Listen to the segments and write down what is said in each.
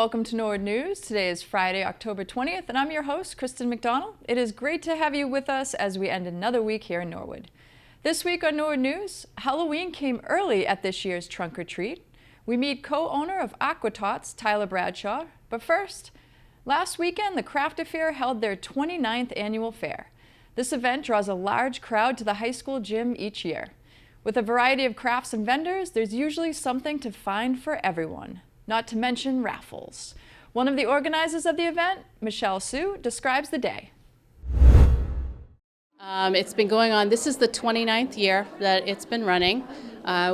welcome to Norwood News. Today is Friday, October 20th, and I'm your host, Kristen McDonald. It is great to have you with us as we end another week here in Norwood. This week on Norwood News, Halloween came early at this year's trunk or treat. We meet co-owner of Aqua Tots, Tyler Bradshaw. But first, last weekend, the Craft Affair held their 29th annual fair. This event draws a large crowd to the high school gym each year. With a variety of crafts and vendors, there's usually something to find for everyone. Not to mention raffles. One of the organizers of the event, Michelle Sue, describes the day. It's been going on. This is the 29th year that it's been running.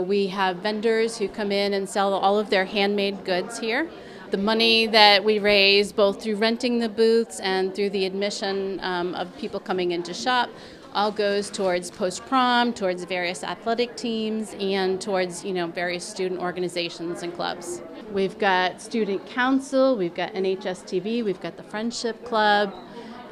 We have vendors who come in and sell all of their handmade goods here. The money that we raise, both through renting the booths and through the admission of people coming in to shop, all goes towards post-prom, towards various athletic teams, and towards various student organizations and clubs. We've got student council, we've got NHSTV, we've got the Friendship Club,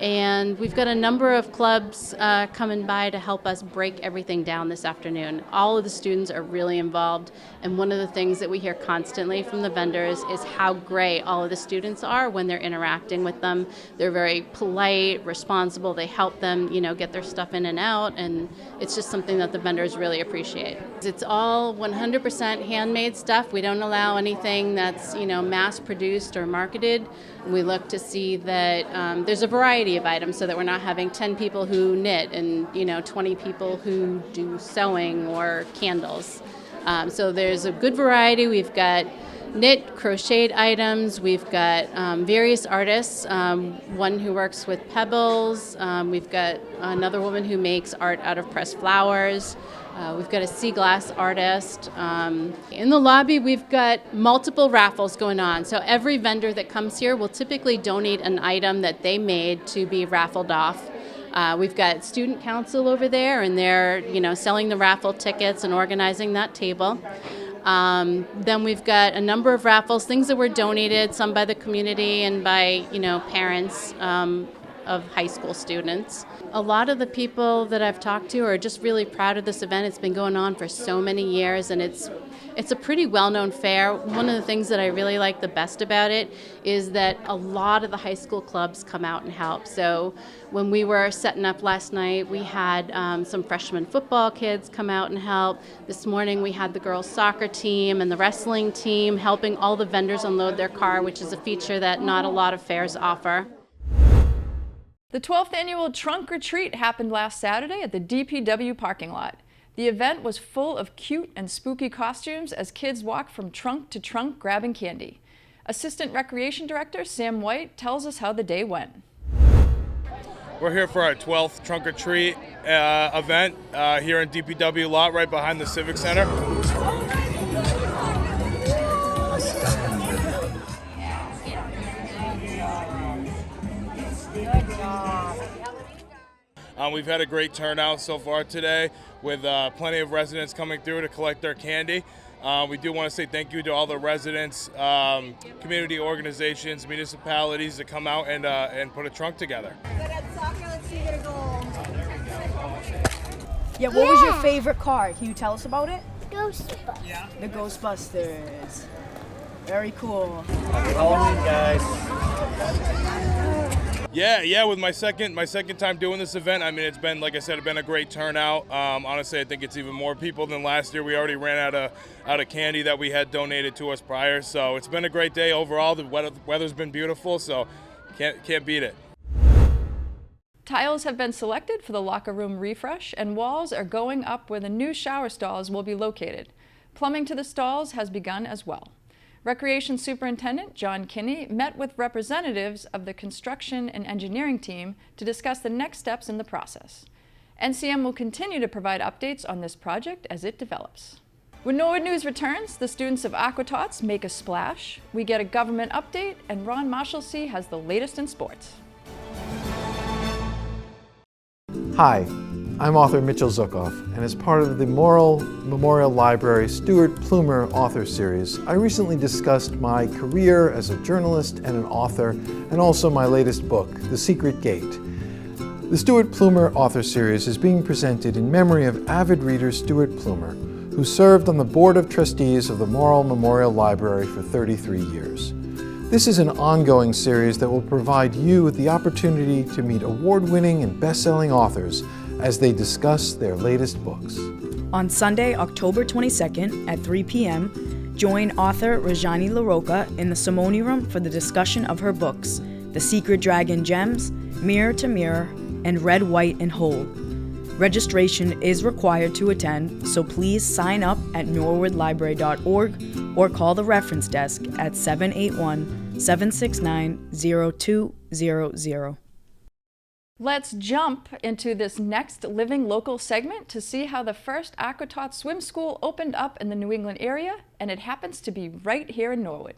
and we've got a number of clubs coming by to help us break everything down this afternoon. All of the students are really involved, and one of the things that we hear constantly from the vendors is how great all of the students are when they're interacting with them. They're very polite, responsible, they help them, get their stuff in and out, and it's just something that the vendors really appreciate. It's all 100% handmade stuff. We don't allow anything that's, mass-produced or marketed. We look to see that there's a variety of items so that we're not having 10 people who knit and 20 people who do sewing or candles. So there's a good variety. We've got knit, crocheted items. We've got various artists, one who works with pebbles. We've got another woman who makes art out of pressed flowers. We've got a sea glass artist. In the lobby, we've got multiple raffles going on. So every vendor that comes here will typically donate an item that they made to be raffled off. We've got student council over there, and they're selling the raffle tickets and organizing that table. Then we've got a number of raffles, things that were donated, some by the community and by parents of high school students. A lot of the people that I've talked to are just really proud of this event. It's been going on for so many years, and it's a pretty well-known fair. One of the things that I really like the best about it is that a lot of the high school clubs come out and help. So when we were setting up last night, we had some freshman football kids come out and help. This morning we had the girls soccer team and the wrestling team helping all the vendors unload their car, which is a feature that not a lot of fairs offer. The 12th annual Trunk or Treat happened last Saturday at the DPW parking lot. The event was full of cute and spooky costumes as kids walked from trunk to trunk grabbing candy. Assistant Recreation Director Sam White tells us how the day went. We're here for our 12th Trunk or Treat event here in DPW lot right behind the Civic Center. We've had a great turnout so far today with plenty of residents coming through to collect their candy. We do want to say thank you to all the residents, community organizations, municipalities that come out and put a trunk together. Yeah, what was your favorite car? Can you tell us about it? Ghostbusters. Yeah. The Ghostbusters. Very cool. Happy Halloween, guys. Yeah, with my second time doing this event, I mean, it's been, like I said, it's been a great turnout. Honestly, I think it's even more people than last year. We already ran out of candy that we had donated to us prior, so it's been a great day overall. The weather's been beautiful, so can't beat it. Tiles have been selected for the locker room refresh, and walls are going up where the new shower stalls will be located. Plumbing to the stalls has begun as well. Recreation Superintendent John Kinney met with representatives of the construction and engineering team to discuss the next steps in the process. NCM will continue to provide updates on this project as it develops. When Norwood News returns, the students of Aqua Tots make a splash, we get a government update, and Ron Marshalsea has the latest in sports. Hi, I'm author Mitchell Zukoff, and as part of the Morrill Memorial Library Stuart Plumer Author Series, I recently discussed my career as a journalist and an author, and also my latest book, The Secret Gate. The Stuart Plumer Author Series is being presented in memory of avid reader Stuart Plumer, who served on the Board of Trustees of the Morrill Memorial Library for 33 years. This is an ongoing series that will provide you with the opportunity to meet award-winning and best-selling authors as they discuss their latest books. On Sunday, October 22nd at 3 p.m., join author Rajani LaRocca in the Simone Room for the discussion of her books, The Secret Dragon Gems, Mirror to Mirror, and Red, White, and Whole. Registration is required to attend, so please sign up at norwoodlibrary.org or call the reference desk at 781-769-0200. Let's jump into this next Living Local segment to see how the first Aquatot swim school opened up in the New England area, and it happens to be right here in Norwood.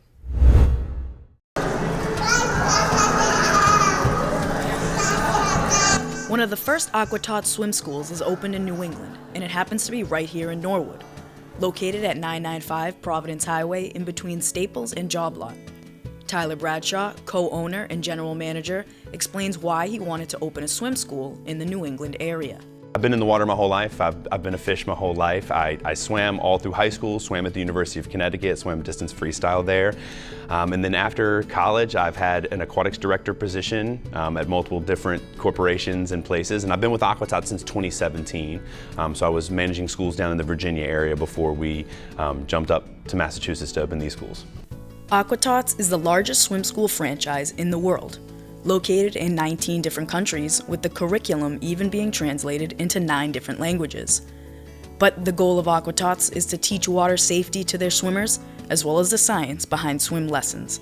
One of the first Aquatot swim schools is opened in New England, and it happens to be right here in Norwood, located at 995 Providence Highway in between Staples and Job Lot. Tyler Bradshaw, co-owner and general manager, explains why he wanted to open a swim school in the New England area. I've been in the water my whole life. I've been a fish my whole life. I swam all through high school, swam at the University of Connecticut, swam distance freestyle there. And then after college, I've had an aquatics director position at multiple different corporations and places. And I've been with Aquatot since 2017. So I was managing schools down in the Virginia area before we jumped up to Massachusetts to open these schools. Aquatots is the largest swim school franchise in the world, located in 19 different countries, with the curriculum even being translated into 9 different languages. But the goal of Aquatots is to teach water safety to their swimmers, as well as the science behind swim lessons.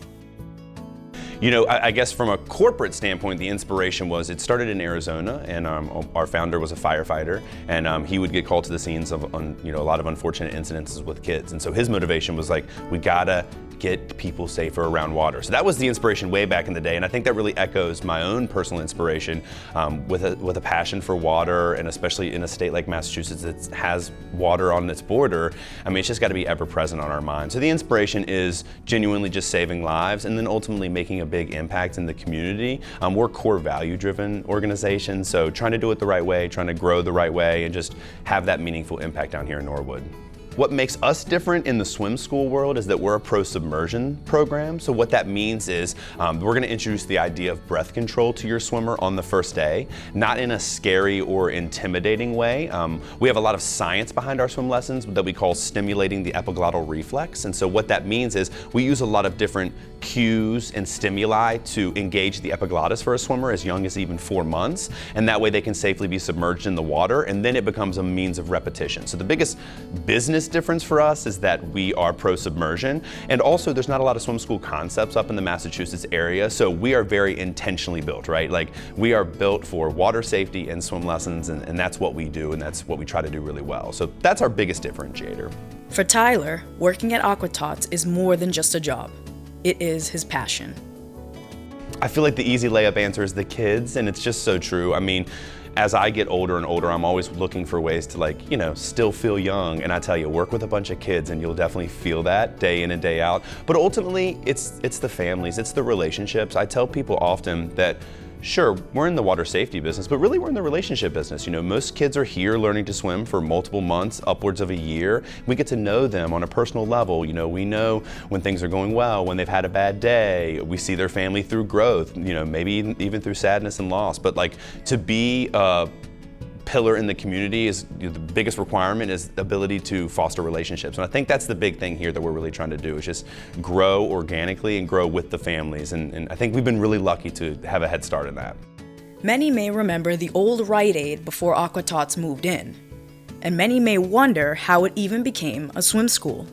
You know, I guess from a corporate standpoint, the inspiration was, it started in Arizona, and our founder was a firefighter, and he would get called to the scenes of a lot of unfortunate incidences with kids. And so his motivation was like, we gotta get people safer around water. So that was the inspiration way back in the day, and I think that really echoes my own personal inspiration with a passion for water, and especially in a state like Massachusetts that has water on its border. I mean, it's just got to be ever present on our minds. So the inspiration is genuinely just saving lives, and then ultimately making a big impact in the community. We're a core value-driven organization, so trying to do it the right way, trying to grow the right way, and just have that meaningful impact down here in Norwood. What makes us different in the swim school world is that we're a pro-submersion program. So what that means is we're going to introduce the idea of breath control to your swimmer on the first day, not in a scary or intimidating way. We have a lot of science behind our swim lessons that we call stimulating the epiglottal reflex. And so what that means is we use a lot of different cues and stimuli to engage the epiglottis for a swimmer as young as even 4 months. And that way they can safely be submerged in the water, and then it becomes a means of repetition. So the biggest business difference for us is that we are pro-submersion, and also there's not a lot of swim school concepts up in the Massachusetts area, so we are very intentionally built, right? Like, we are built for water safety and swim lessons, and that's what we do, and that's what we try to do really well. So that's our biggest differentiator. For Tyler, working at Aquatots is more than just a job. It is his passion. I feel like the easy layup answer is the kids, and it's just so true. I mean, as I get older and older, I'm always looking for ways to still feel young. And I tell you, work with a bunch of kids and you'll definitely feel that day in and day out. But ultimately, it's the families, it's the relationships. I tell people often that, sure, we're in the water safety business, but really we're in the relationship business. You know, most kids are here learning to swim for multiple months, upwards of a year. We get to know them on a personal level. You know, we know when things are going well, when they've had a bad day. We see their family through growth, maybe even through sadness and loss. But to be a pillar in the community is the biggest requirement is the ability to foster relationships. And I think that's the big thing here that we're really trying to do, is just grow organically and grow with the families. And I think we've been really lucky to have a head start in that. Many may remember the old Rite Aid before Aquatots moved in, and many may wonder how it even became a swim school.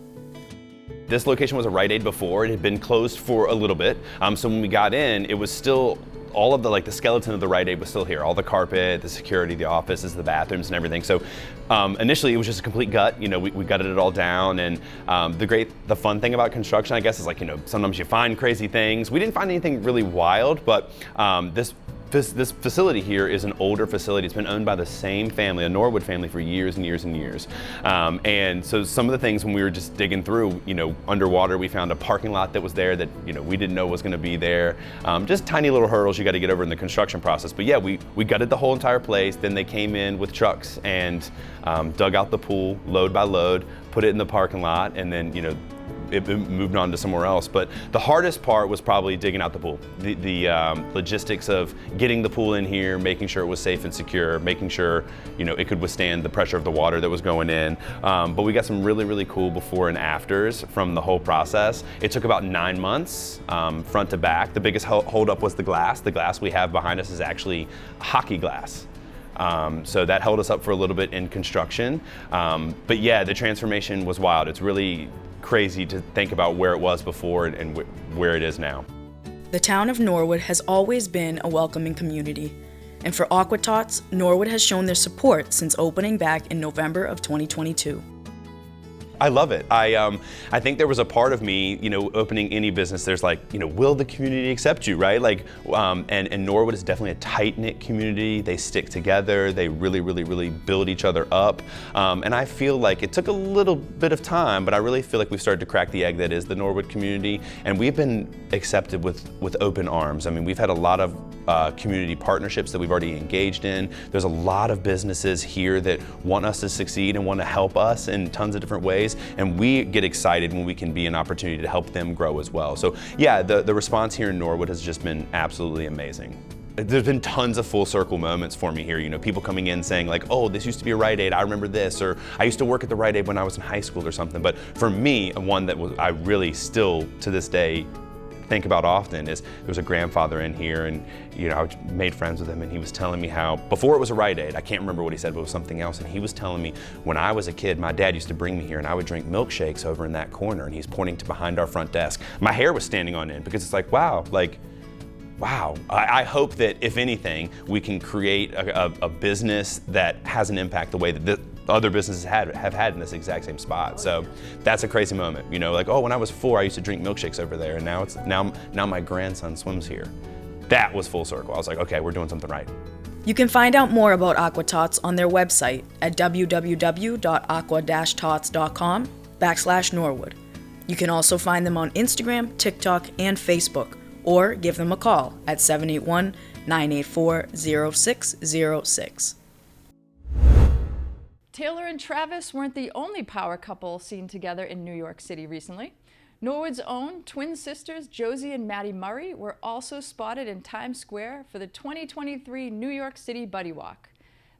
This location was a Rite Aid before. It had been closed for a little bit. So when we got in, it was still all of the skeleton of the Rite Aid was still here. All the carpet, the security, the offices, the bathrooms, and everything. So initially it was just a complete gut. We gutted it all down, and the fun thing about construction, I guess, is sometimes you find crazy things. We didn't find anything really wild, but this facility here is an older facility. It's been owned by the same family, a Norwood family, for years and years and years. And so some of the things when we were just digging through, underwater, we found a parking lot that was there that, we didn't know was gonna be there. Just tiny little hurdles you gotta get over in the construction process. But yeah, we gutted the whole entire place. Then they came in with trucks and dug out the pool, load by load, put it in the parking lot, and then, it moved on to somewhere else. But the hardest part was probably digging out the pool. The logistics of getting the pool in here, making sure it was safe and secure, making sure it could withstand the pressure of the water that was going in. But we got some really cool before and afters from the whole process. It took about 9 months, front to back. The biggest holdup was the glass. The glass we have behind us is actually hockey glass. So that held us up for a little bit in construction. But yeah, the transformation was wild. It's really crazy to think about where it was before and where it is now. The town of Norwood has always been a welcoming community. And for Aqua Tots, Norwood has shown their support since opening back in November of 2022. I love it. I think there was a part of me, opening any business, there's like, will the community accept you, right? Like, and Norwood is definitely a tight-knit community. They stick together. They really build each other up. And I feel like it took a little bit of time, but I really feel like we've started to crack the egg that is the Norwood community. And we've been accepted with open arms. I mean, we've had a lot of community partnerships that we've already engaged in. There's a lot of businesses here that want us to succeed and want to help us in tons of different ways. And we get excited when we can be an opportunity to help them grow as well. So yeah, the response here in Norwood has just been absolutely amazing. There's been tons of full circle moments for me here. People coming in saying like, oh, this used to be a Rite Aid, I remember this, or I used to work at the Rite Aid when I was in high school or something. But for me, one that I really still to this day think about often is there was a grandfather in here, and I made friends with him, and he was telling me how before it was a Rite Aid, I can't remember what he said, but it was something else, and he was telling me when I was a kid, my dad used to bring me here and I would drink milkshakes over in that corner, and he's pointing to behind our front desk. My hair was standing on end because it's like, wow. I hope that if anything, we can create a business that has an impact the way that other businesses have had in this exact same spot. So that's a crazy moment. Like, oh, when I was 4, I used to drink milkshakes over there, and now my grandson swims here. That was full circle. I was like, okay, we're doing something right. You can find out more about Aqua Tots on their website at www.aqua-tots.com/Norwood. You can also find them on Instagram, TikTok, and Facebook, or give them a call at 781-984-0606. Taylor and Travis weren't the only power couple seen together in New York City recently. Norwood's own twin sisters, Josie and Maddie Murray, were also spotted in Times Square for the 2023 New York City Buddy Walk.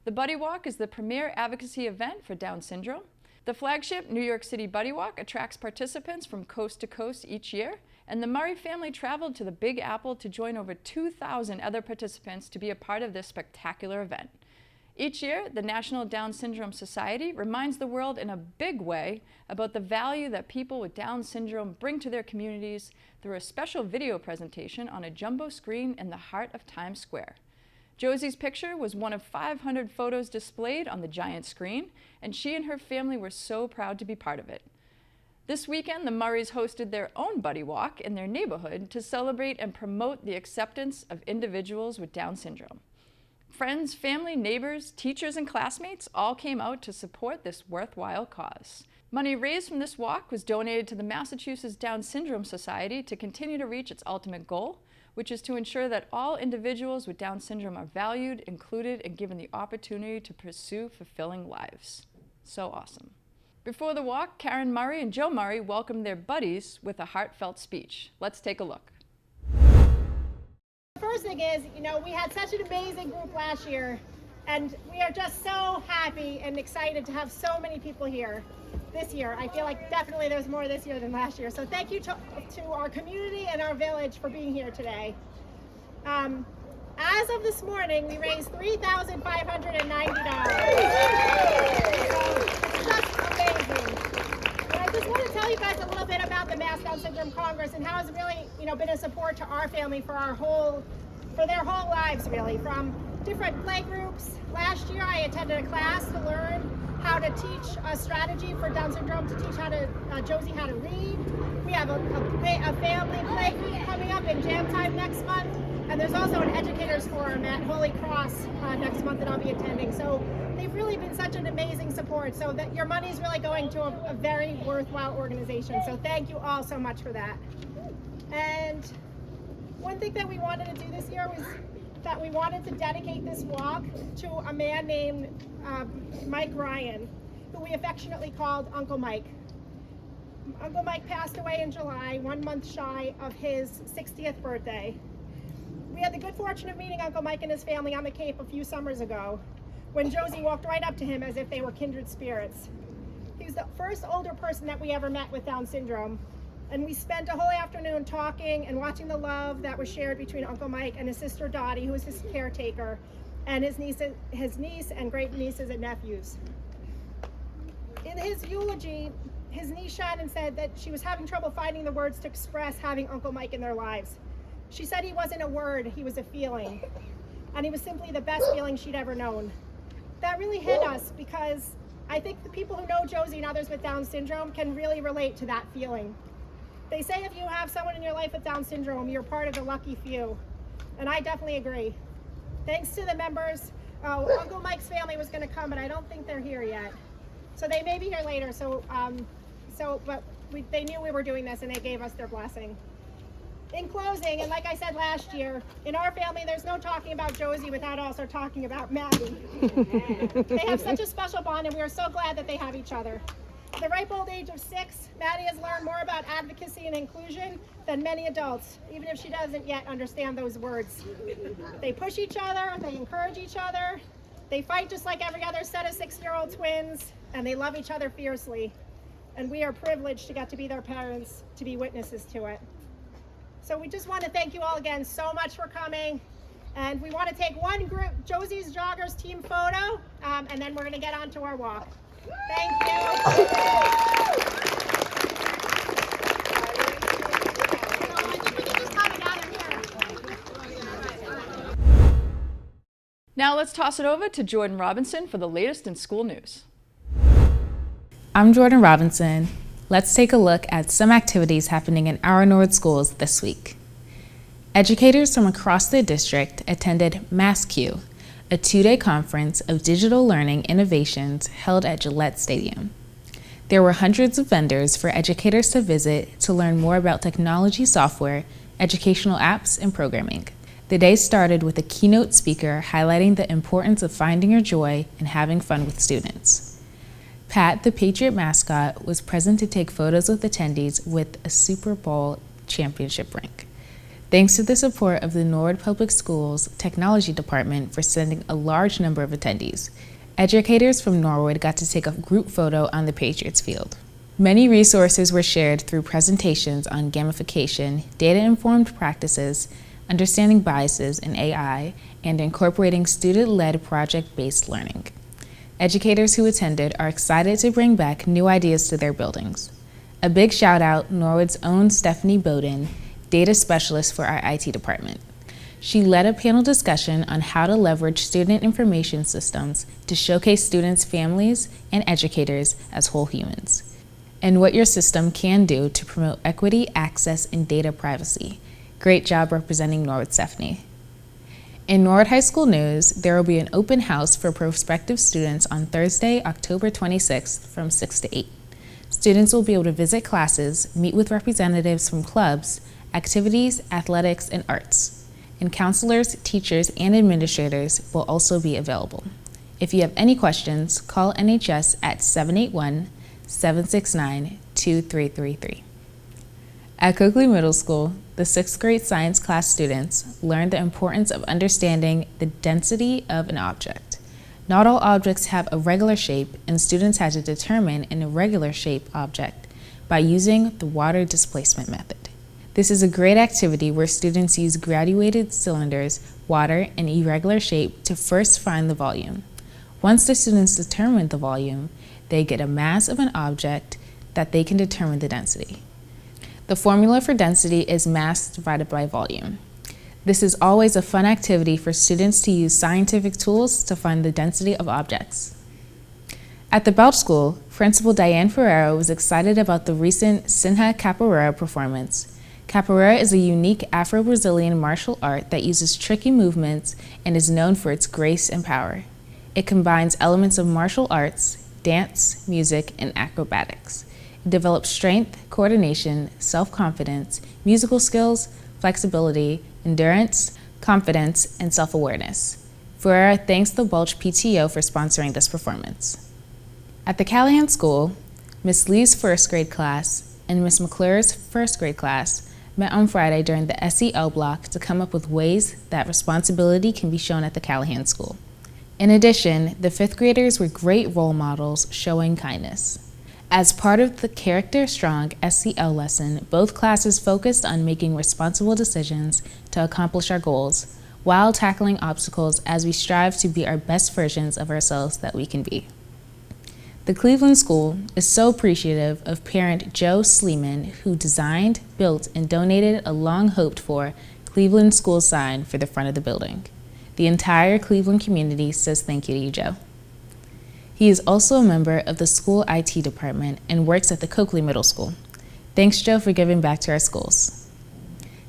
The Buddy Walk is the premier advocacy event for Down syndrome. The flagship New York City Buddy Walk attracts participants from coast to coast each year, and the Murray family traveled to the Big Apple to join over 2,000 other participants to be a part of this spectacular event. Each year, the National Down Syndrome Society reminds the world in a big way about the value that people with Down syndrome bring to their communities through a special video presentation on a jumbo screen in the heart of Times Square. Josie's picture was one of 500 photos displayed on the giant screen, and she and her family were so proud to be part of it. This weekend, the Murrays hosted their own Buddy Walk in their neighborhood to celebrate and promote the acceptance of individuals with Down syndrome. Friends, family, neighbors, teachers, and classmates all came out to support this worthwhile cause. Money raised from this walk was donated to the Massachusetts Down Syndrome Society to continue to reach its ultimate goal, which is to ensure that all individuals with Down syndrome are valued, included, and given the opportunity to pursue fulfilling lives. So awesome. Before the walk, Karen Murray and Joe Murray welcomed their buddies with a heartfelt speech. Let's take a look. The first thing is, we had such an amazing group last year, and we are just so happy and excited to have so many people here this year. I feel like definitely there's more this year than last year. So thank you to our community and our village for being here today. As of this morning, we raised $3,590. So it's just amazing. And I just want to tell you guys a little bit about the Mass Down Syndrome Congress and how it's really, been a support to our family for their whole lives, really, from different play groups. Last year, I attended a class to learn how to teach a strategy for Down syndrome, to teach Josie how to read. We have a family play group coming up in jam time next month, and there's also an educators forum at Holy Cross next month that I'll be attending. So they've really been such an amazing support, so that your money is really going to a very worthwhile organization. So thank you all so much for that. And one thing that we wanted to do this year was that we wanted to dedicate this walk to a man named Mike Ryan, who we affectionately called Uncle Mike. Uncle Mike passed away in July, 1 month shy of his 60th birthday. We had the good fortune of meeting Uncle Mike and his family on the Cape a few summers ago, when Josie walked right up to him as if they were kindred spirits. He was the first older person that we ever met with Down syndrome, and we spent a whole afternoon talking and watching the love that was shared between Uncle Mike and his sister Dottie, who is his caretaker, and his niece and great nieces and nephews. In his eulogy, his niece Shannon said that she was having trouble finding the words to express having Uncle Mike in their lives. She said he wasn't a word, he was a feeling, and he was simply the best feeling she'd ever known. That really hit us because I think the people who know Josie and others with Down syndrome can really relate to that feeling. They say if you have someone in your life with Down syndrome, you're part of the lucky few, and I definitely agree. Thanks to the members. Uncle Mike's family was going to come, but I don't think they're here yet. So they may be here later. They knew we were doing this, and they gave us their blessing. In closing, and like I said last year, in our family, there's no talking about Josie without also talking about Maddie. They have such a special bond, and we are so glad that they have each other. At the ripe old age of 6, Maddie has learned more about advocacy and inclusion than many adults, even if she doesn't yet understand those words. They push each other, they encourage each other, they fight just like every other set of 6-year-old twins, and they love each other fiercely. And we are privileged to get to be their parents, to be witnesses to it. So we just want to thank you all again so much for coming. And we want to take one group, Josie's Joggers team photo, and then we're going to get on to our walk. Thank you. Now let's toss it over to Jordan Robinson for the latest in school news. I'm Jordan Robinson. Let's take a look at some activities happening in our Norwood schools this week. Educators from across the district attended MassQ, a 2-day conference of digital learning innovations held at Gillette Stadium. There were hundreds of vendors for educators to visit to learn more about technology software, educational apps, and programming. The day started with a keynote speaker highlighting the importance of finding your joy and having fun with students. Pat, the Patriot mascot, was present to take photos with attendees with a Super Bowl championship ring. Thanks to the support of the Norwood Public Schools Technology Department for sending a large number of attendees, educators from Norwood got to take a group photo on the Patriots field. Many resources were shared through presentations on gamification, data-informed practices, understanding biases in AI, and incorporating student-led project-based learning. Educators who attended are excited to bring back new ideas to their buildings. A big shout out Norwood's own Stephanie Bowden, data specialist for our IT department. She led a panel discussion on how to leverage student information systems to showcase students' families and educators as whole humans, and what your system can do to promote equity, access, and data privacy. Great job representing Norwood, Stephanie. In Norwood High School news, there will be an open house for prospective students on Thursday, October 26th from 6 to 8. Students will be able to visit classes, meet with representatives from clubs, activities, athletics, and arts. And counselors, teachers, and administrators will also be available. If you have any questions, call NHS at 781-769-2333. At Coakley Middle School, the 6th grade science class students learned the importance of understanding the density of an object. Not all objects have a regular shape, and students had to determine an irregular shape object by using the water displacement method. This is a great activity where students use graduated cylinders, water, and irregular shape to first find the volume. Once the students determine the volume, they get a mass of an object that they can determine the density. The formula for density is mass divided by volume. This is always a fun activity for students to use scientific tools to find the density of objects. At the Belch School, Principal Diane Ferrero was excited about the recent Sinha Capoeira performance. Capoeira is a unique Afro-Brazilian martial art that uses tricky movements and is known for its grace and power. It combines elements of martial arts, dance, music, and acrobatics. It develops strength, coordination, self-confidence, musical skills, flexibility, endurance, confidence, and self-awareness. Ferreira thanks the Belch PTO for sponsoring this performance. At the Callahan School, Miss Lee's 1st grade class and Ms. McClure's first grade class met on Friday during the SEL block to come up with ways that responsibility can be shown at the Callahan School. In addition, the fifth graders were great role models showing kindness. As part of the Character Strong SEL lesson, both classes focused on making responsible decisions to accomplish our goals while tackling obstacles as we strive to be our best versions of ourselves that we can be. The Cleveland School is so appreciative of parent Joe Sleeman, who designed, built, and donated a long-hoped-for Cleveland School sign for the front of the building. The entire Cleveland community says thank you to you, Joe. He is also a member of the school IT department and works at the Coakley Middle School. Thanks, Joe, for giving back to our schools.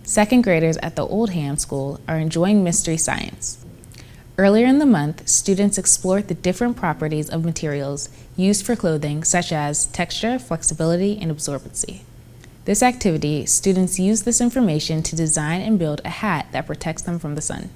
Second graders at the Oldham School are enjoying mystery science. Earlier in the month, students explored the different properties of materials used for clothing, such as texture, flexibility, and absorbency. This activity, students use this information to design and build a hat that protects them from the sun.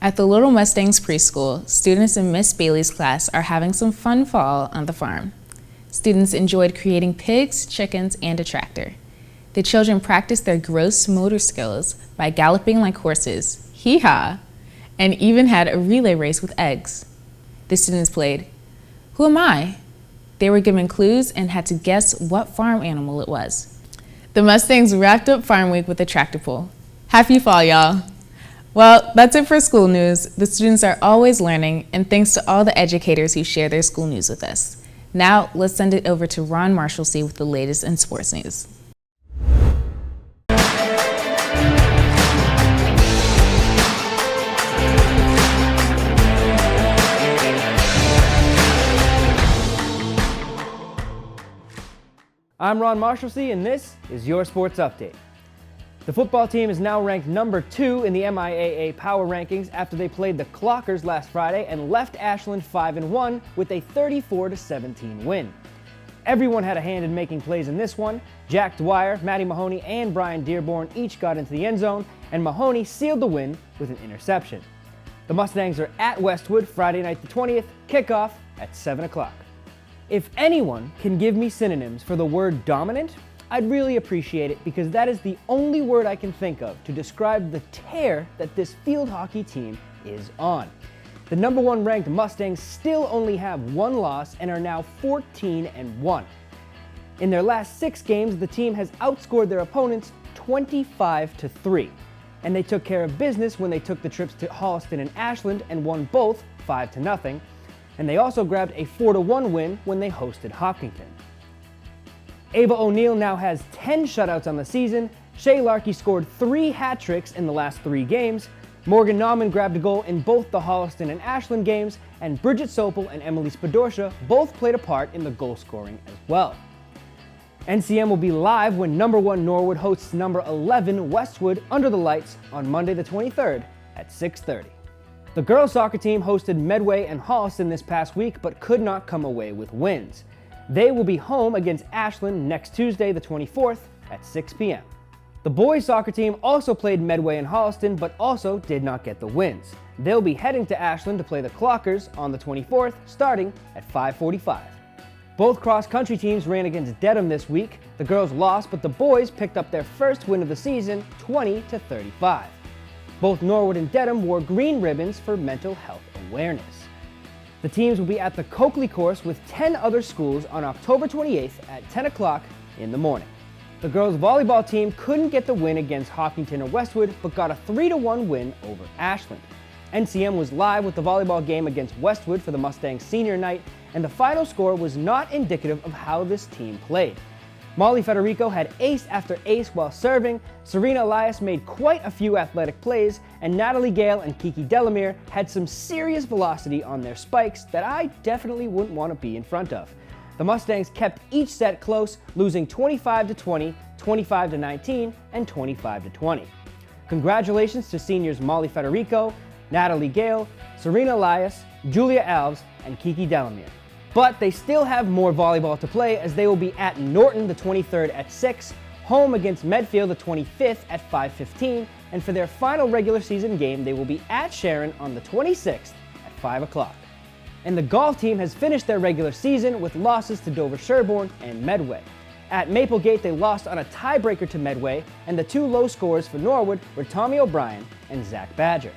At the Little Mustangs preschool, students in Miss Bailey's class are having some fun fall on the farm. Students enjoyed creating pigs, chickens, and a tractor. The children practiced their gross motor skills by galloping like horses, hee-haw, and even had a relay race with eggs. The students played, "Who am I?" They were given clues and had to guess what farm animal it was. The Mustangs wrapped up Farm Week with a tractor pull. Happy fall, y'all. Well, that's it for school news. The students are always learning, and thanks to all the educators who share their school news with us. Now, let's send it over to Ron Marshalsea with the latest in sports news. I'm Ron Marshalsea, and this is your Sports Update. The football team is now ranked number 2 in the MIAA Power Rankings after they played the Clockers last Friday and left Ashland 5-1 with a 34-17 win. Everyone had a hand in making plays in this one. Jack Dwyer, Matty Mahoney, and Brian Dearborn each got into the end zone, and Mahoney sealed the win with an interception. The Mustangs are at Westwood Friday night the 20th, kickoff at 7 o'clock. If anyone can give me synonyms for the word dominant, I'd really appreciate it, because that is the only word I can think of to describe the tear that this field hockey team is on. The number 1 ranked Mustangs still only have 1 loss and are now 14-1. In their last 6 games, the team has outscored their opponents 25-3. And they took care of business when they took the trips to Holliston and Ashland and won both 5-0. And they also grabbed a 4-1 win when they hosted Hopkinton. Ava O'Neill now has 10 shutouts on the season. Shay Larkey scored 3 hat tricks in the last 3 games. Morgan Nauman grabbed a goal in both the Holliston and Ashland games, and Bridget Sopel and Emily Spadorsha both played a part in the goal scoring as well. NCM will be live when number 1 Norwood hosts number 11 Westwood under the lights on Monday the 23rd at 6:30. The girls soccer team hosted Medway and Holliston this past week but could not come away with wins. They will be home against Ashland next Tuesday, the 24th, at 6 p.m. The boys soccer team also played Medway and Holliston, but also did not get the wins. They'll be heading to Ashland to play the Clockers on the 24th, starting at 5:45. Both cross-country teams ran against Dedham this week. The girls lost, but the boys picked up their first win of the season, 20-35. Both Norwood and Dedham wore green ribbons for mental health awareness. The teams will be at the Coakley course with 10 other schools on October 28th at 10 o'clock in the morning. The girls volleyball team couldn't get the win against Hopkinton or Westwood, but got a 3-1 win over Ashland. NCM was live with the volleyball game against Westwood for the Mustangs senior night, and the final score was not indicative of how this team played. Molly Federico had ace after ace while serving, Serena Elias made quite a few athletic plays, and Natalie Gale and Kiki Delamere had some serious velocity on their spikes that I definitely wouldn't want to be in front of. The Mustangs kept each set close, losing 25-20, 25-19, and 25-20. Congratulations to seniors Molly Federico, Natalie Gale, Serena Elias, Julia Alves, and Kiki Delamere. But they still have more volleyball to play as they will be at Norton the 23rd at 6, home against Medfield the 25th at 5:15, and for their final regular season game they will be at Sharon on the 26th at 5 o'clock. And the golf team has finished their regular season with losses to Dover Sherborne and Medway. At Maplegate they lost on a tiebreaker to Medway, and the two low scorers for Norwood were Tommy O'Brien and Zach Badger.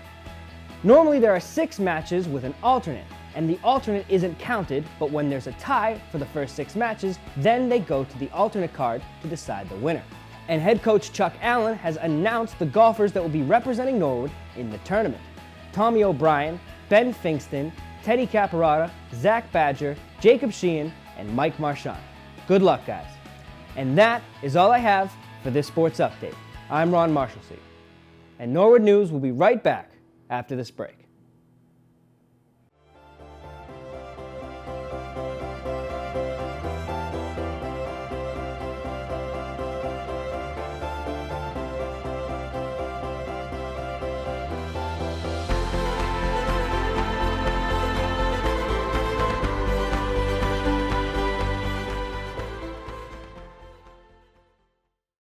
Normally there are 6 matches with an alternate, and the alternate isn't counted, but when there's a tie for the first 6 matches, then they go to the alternate card to decide the winner. And head coach Chuck Allen has announced the golfers that will be representing Norwood in the tournament. Tommy O'Brien, Ben Finkston, Teddy Caparata, Zach Badger, Jacob Sheehan, and Mike Marchand. Good luck, guys. And that is all I have for this sports update. I'm Ron Marshalsea, and Norwood News will be right back after this break.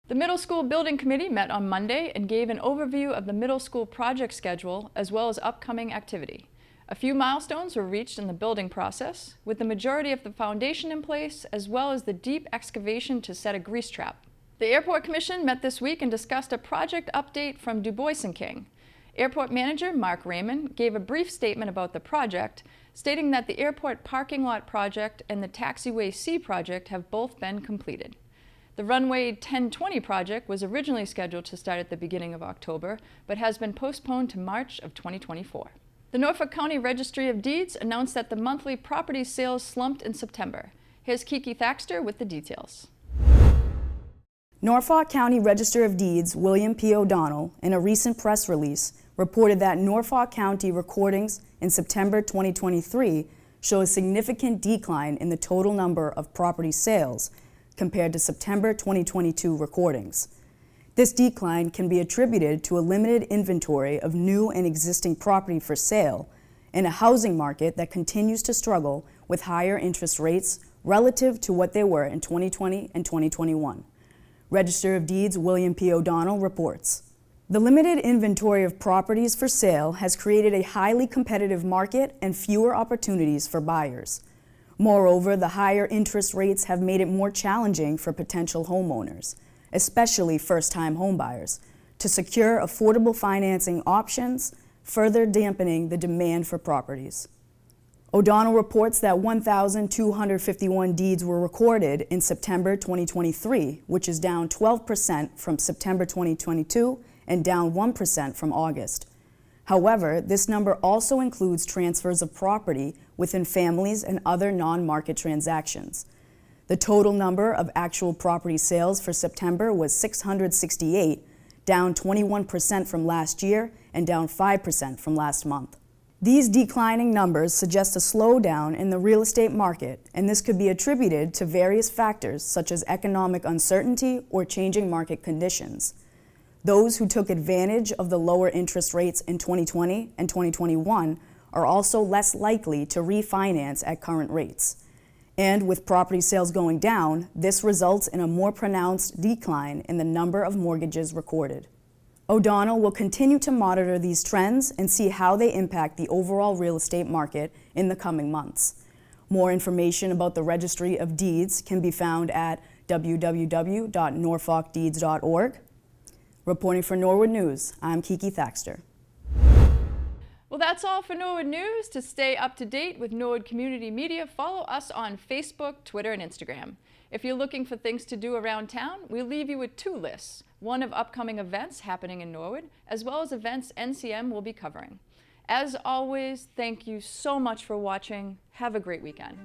The Middle School Building Committee met on Monday and gave an overview of the middle school project schedule as well as upcoming activity. A few milestones were reached in the building process, with the majority of the foundation in place as well as the deep excavation to set a grease trap. The Airport Commission met this week and discussed a project update from Du Bois & King. Airport Manager Mark Raymond gave a brief statement about the project, stating that the airport parking lot project and the Taxiway C project have both been completed. The Runway 1020 project was originally scheduled to start at the beginning of October, but has been postponed to March of 2024. The Norfolk County Registry of Deeds announced that the monthly property sales slumped in September. Here's Kiki Thaxter with the details. Norfolk County Register of Deeds William P. O'Donnell, in a recent press release, reported that Norfolk County recordings in September 2023 show a significant decline in the total number of property sales compared to September 2022 recordings. This decline can be attributed to a limited inventory of new and existing property for sale in a housing market that continues to struggle with higher interest rates relative to what they were in 2020 and 2021. Register of Deeds William P. O'Donnell reports, "The limited inventory of properties for sale has created a highly competitive market and fewer opportunities for buyers. Moreover, the higher interest rates have made it more challenging for potential homeowners, especially first-time homebuyers, to secure affordable financing options, further dampening the demand for properties." O'Donnell reports that 1,251 deeds were recorded in September 2023, which is down 12% from September 2022 and down 1% from August. However, this number also includes transfers of property within families and other non-market transactions. The total number of actual property sales for September was 668, down 21% from last year and down 5% from last month. These declining numbers suggest a slowdown in the real estate market, and this could be attributed to various factors such as economic uncertainty or changing market conditions. Those who took advantage of the lower interest rates in 2020 and 2021 are also less likely to refinance at current rates. And with property sales going down, this results in a more pronounced decline in the number of mortgages recorded. O'Donnell will continue to monitor these trends and see how they impact the overall real estate market in the coming months. More information about the Registry of Deeds can be found at www.norfolkdeeds.org. Reporting for Norwood News, I'm Kiki Thaxter. Well, that's all for Norwood News. To stay up to date with Norwood Community Media, follow us on Facebook, Twitter, and Instagram. If you're looking for things to do around town, we'll leave you with 2 lists, one of upcoming events happening in Norwood, as well as events NCM will be covering. As always, thank you so much for watching. Have a great weekend.